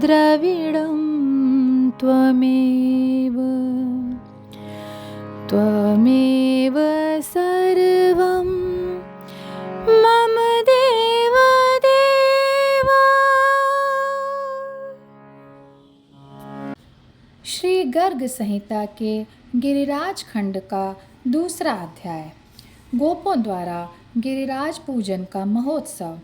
द्रविडं त्वमेव त्वमेव सर्वं मम देव देवा। श्री गर्ग संहिता के गिरिराज खंड का दूसरा अध्याय। गोपों द्वारा गिरिराज पूजन का महोत्सव।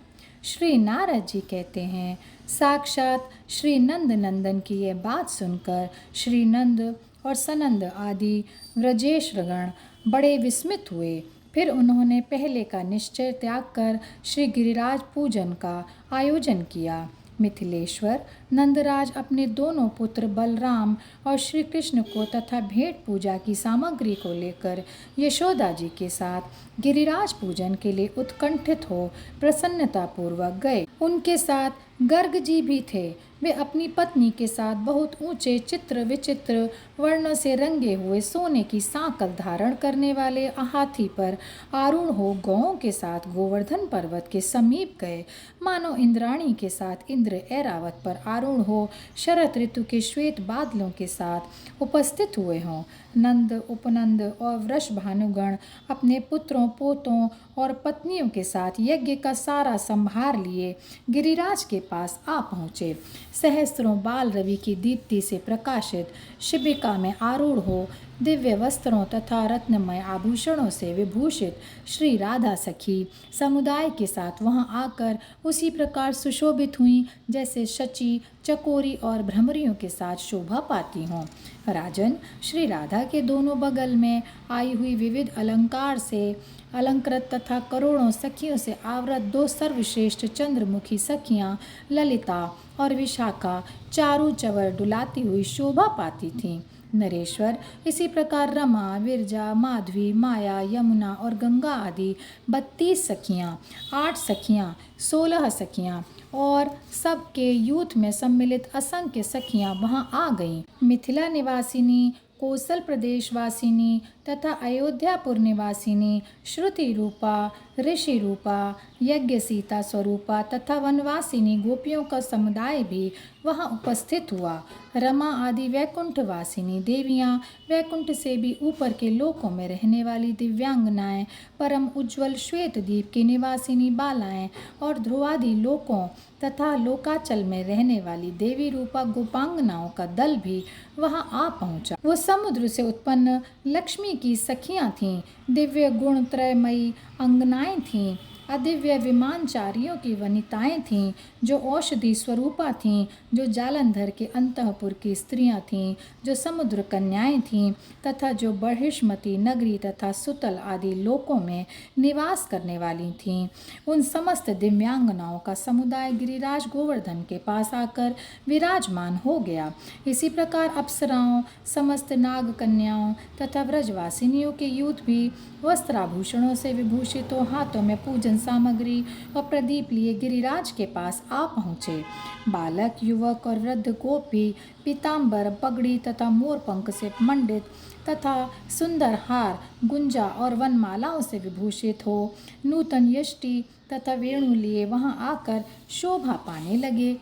श्री नारद जी कहते हैं, साक्षात श्री नंद नंदन की यह बात सुनकर श्री नंद और सनंद आदि व्रजेशगण बड़े विस्मित हुए। फिर उन्होंने पहले का निश्चय त्याग कर श्री गिरिराज पूजन का आयोजन किया। मिथिलेश्वर नंदराज अपने दोनों पुत्र बलराम और श्री कृष्ण को तथा भेंट पूजा की सामग्री को लेकर यशोदा जी के साथ गिरिराज पूजन के लिए उत्कंठित हो प्रसन्नतापूर्वक गए। उनके साथ गर्ग जी भी थे। वे अपनी पत्नी के साथ बहुत ऊंचे चित्र विचित्र वर्णों से रंगे हुए सोने की सांकल धारण करने वाले हाथी पर आरूढ़ हो गौओं के साथ गोवर्धन पर्वत के समीप गए, मानो इंद्राणी के साथ इंद्र ऐरावत पर आरूढ़ हो शरद ऋतु के श्वेत बादलों के साथ उपस्थित हुए हों। नंद उपनंद और वृष भानुगण अपने पुत्रों पोतों और पत्नियों के साथ यज्ञ का सारा संभार लिए गिरिराज के पास आ पहुँचे। सहस्त्रों बाल रवि की दीप्ति से प्रकाशित शिबिका में आरूढ़ हो दिव्य वस्त्रों तथा रत्नमय आभूषणों से विभूषित श्री राधा सखी समुदाय के साथ वहां आकर उसी प्रकार सुशोभित हुई जैसे शची चकोरी और भ्रमरियों के साथ शोभा पाती हों। राजन, श्री राधा के दोनों बगल में आई हुई विविध अलंकार से अलंकृत तथा करोड़ों सखियों से आवृत दो सर्वश्रेष्ठ चंद्रमुखी सखियां ललिता और विशाखा चारों चवर डुलाती हुई शोभा पाती थीं। नरेश्वर इसी प्रकार रमा विरजा माधवी माया यमुना और गंगा आदि 32 सखियाँ 8 सखियाँ 16 सखियाँ और सबके यूथ में सम्मिलित असंख्य सखियाँ वहाँ आ गईं। मिथिला निवासिनी कौशल प्रदेशवासिनी तथा अयोध्यापुर निवासिनी श्रुति रूपा ऋषि रूपा यज्ञ सीता स्वरूपा तथा वनवासिनी गोपियों का समुदाय भी वहाँ उपस्थित हुआ। रमा आदि वैकुंठवासिनी देवियाँ, वैकुंठ से भी ऊपर के लोकों में रहने वाली दिव्यांगनाएं, परम उज्ज्वल श्वेत दीप की निवासिनी बालाएं और ध्रुवादि लोकों तथा लोकाचल में रहने वाली देवी रूपा गोपांगनाओं का दल भी वहां आ पहुंचा। वो समुद्र से उत्पन्न लक्ष्मी की सखियां थीं, दिव्य गुण त्रयमयी अंगनाएं थीं, अदिव्य विमानचारियों की वनिताएं थीं, जो औषधि स्वरूपा थीं, जो जालंधर के अंतःपुर की स्त्रियां थीं, जो समुद्र कन्याएं थीं तथा जो बर्हिष्मती नगरी तथा सुतल आदि लोकों में निवास करने वाली थीं। उन समस्त दिव्यांगनाओं का समुदाय गिरिराज गोवर्धन के पास आकर विराजमान हो गया। इसी प्रकार अप्सराओं, समस्त नाग कन्याओं तथा व्रजवासिनियों के यूथ भी वस्त्राभूषणों से विभूषित हो हाथों में पूजन सामग्री और प्रदीप लिए गिरिराज के पास आ पहुँचे। बालक युवक और वृद्ध गोपी पीताम्बर पगड़ी तथा मोरपंख से मंडित तथा सुंदर हार गुंजा और वनमालाओं से विभूषित हो नूतन यष्टि तथा वेणु लिए वहां आकर शोभा पाने लगे।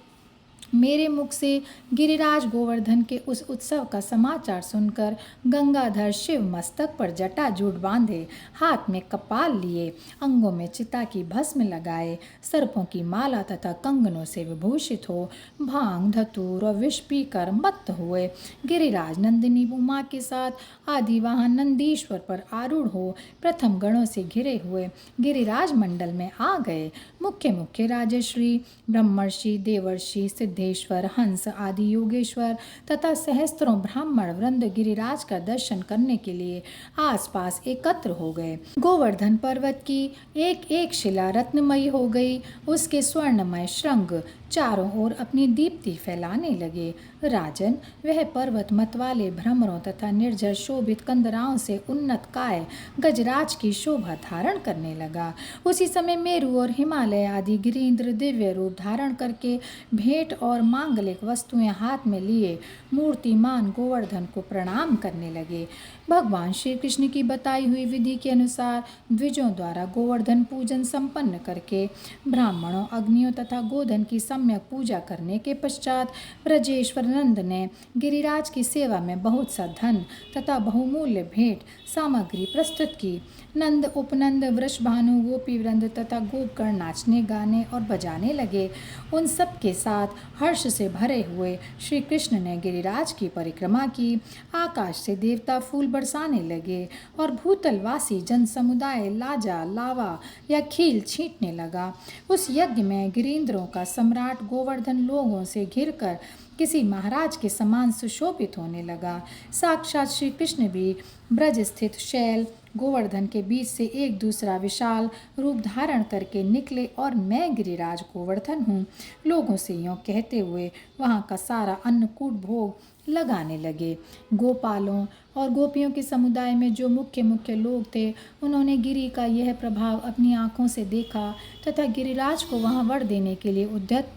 मेरे मुख से गिरिराज गोवर्धन के उस उत्सव का समाचार सुनकर गंगाधर शिव मस्तक पर जटाजूट बांधे, हाथ में कपाल लिए, अंगों में चिता की भस्म लगाए, सर्पों की माला तथा कंगनों से विभूषित हो भांग धतूर और विष पीकर मत्त हुए गिरिराज नंदिनी उमा के साथ आदि वाहन नंदीश्वर पर आरूढ़ हो प्रथम गणों से घिरे हुए गिरिराज मंडल में आ गए। मुख्य मुख्य राजश्री ब्रह्मर्षि देवर्षि सिद्धेश्वर हंस आदि योगेश्वर तथा सहस्त्रों ब्राह्मण वृंद गिरिराज का दर्शन करने के लिए आसपास एकत्र हो गए। गोवर्धन पर्वत की एक एक शिला रत्नमयी हो गई, उसके स्वर्णमय श्रृंग चारों ओर अपनी दीप्ति फैलाने लगे। राजन, वह पर्वत मतवाले भ्रमरों तथा निर्जर शोभित कंदराओं से उन्नत काय गजराज की शोभा धारण करने लगा। उसी समय मेरु और हिमालय आदि गिरीन्द्र दिव्य रूप धारण करके भेंट और मांगलिक वस्तुएं हाथ में लिए मूर्तिमान गोवर्धन को प्रणाम करने लगे। भगवान श्री कृष्ण की बताई हुई विधि के अनुसार द्विजों द्वारा गोवर्धन पूजन संपन्न करके ब्राह्मणों अग्नियों तथा गोधन की सम्यक पूजा करने के पश्चात ब्रजेश्वर नंद ने गिरिराज की सेवा में बहुत सा धन तथा बहुमूल्य भेंट सामग्री प्रस्तुत की। नंद, उपनंद, वृषभानु, गोपी वृंद तथा गोपगण नाचने, गाने और बजाने लगे। उन सब के साथ हर्ष से भरे हुए श्री कृष्ण ने गिरिराज की परिक्रमा की। आकाश से देवता फूल बरसाने लगे और भूतलवासी जन समुदाय लाजा, लावा या खील छींटने लगा। उस यज्ञ में गिरीन्द्रों का सम्राट गोवर्धन लोगों से घिरकर किसी महाराज के समान सुशोभित होने लगा। साक्षात श्री कृष्ण भी ब्रज स्थित शैल गोवर्धन के बीच से एक दूसरा विशाल रूप धारण करके निकले और मैं गिरिराज गोवर्धन हूँ, लोगों से यों कहते हुए वहाँ का सारा अन्नकूट भोग लगाने लगे। गोपालों और गोपियों के समुदाय में जो मुख्य मुख्य लोग थे, उन्होंने गिरि का यह प्रभाव अपनी आँखों से देखा तथा गिरिराज को वहाँ वर देने के लिए उद्यत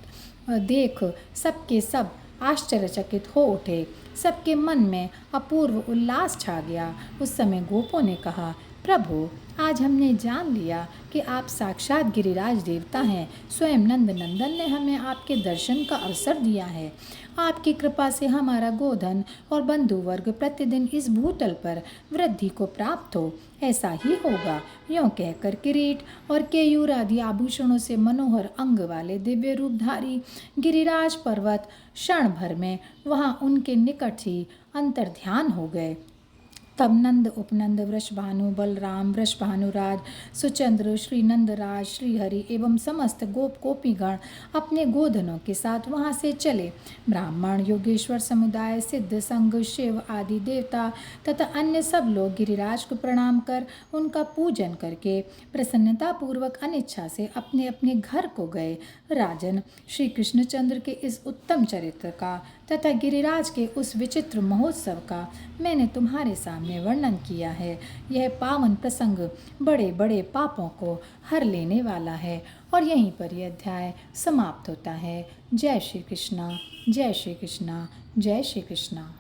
देख सबके सब आश्चर्यचकित हो उठे। सबके मन में अपूर्व उल्लास छा गया। उस समय गोपों ने कहा, प्रभु, आज हमने जान लिया कि आप साक्षात गिरिराज देवता हैं। स्वयं नंद नंदन ने हमें आपके दर्शन का अवसर दिया है। आपकी कृपा से हमारा गोधन और बंधु वर्ग प्रतिदिन इस भूतल पर वृद्धि को प्राप्त हो, ऐसा ही होगा। यों कहकर किरीट और केयूर आदि आभूषणों से मनोहर अंग वाले दिव्य रूपधारी गिरिराज पर्वत क्षण भर में वहाँ उनके निकट ही अंतर्ध्यान हो गए। तब नंद, उपनंद, वृषभानु, बलराम, वृषभानुराज, सुचंद्र, श्री नंदराज, श्रीहरि एवं समस्त गोप गोपीगण अपने गोधनों के साथ वहाँ से चले। ब्राह्मण, योगेश्वर समुदाय, सिद्ध संघ, शिव आदि देवता तथा अन्य सब लोग गिरिराज को प्रणाम कर उनका पूजन करके प्रसन्नतापूर्वक अनिच्छा से अपने अपने घर को गए। राजन, श्री कृष्णचंद्र के इस उत्तम चरित्र का तथा गिरिराज के उस विचित्र महोत्सव का मैंने तुम्हारे सामने वर्णन किया है। यह पावन प्रसंग बड़े बड़े पापों को हर लेने वाला है। और यहीं पर यह अध्याय समाप्त होता है। जय श्री कृष्णा, जय श्री कृष्णा, जय श्री कृष्णा।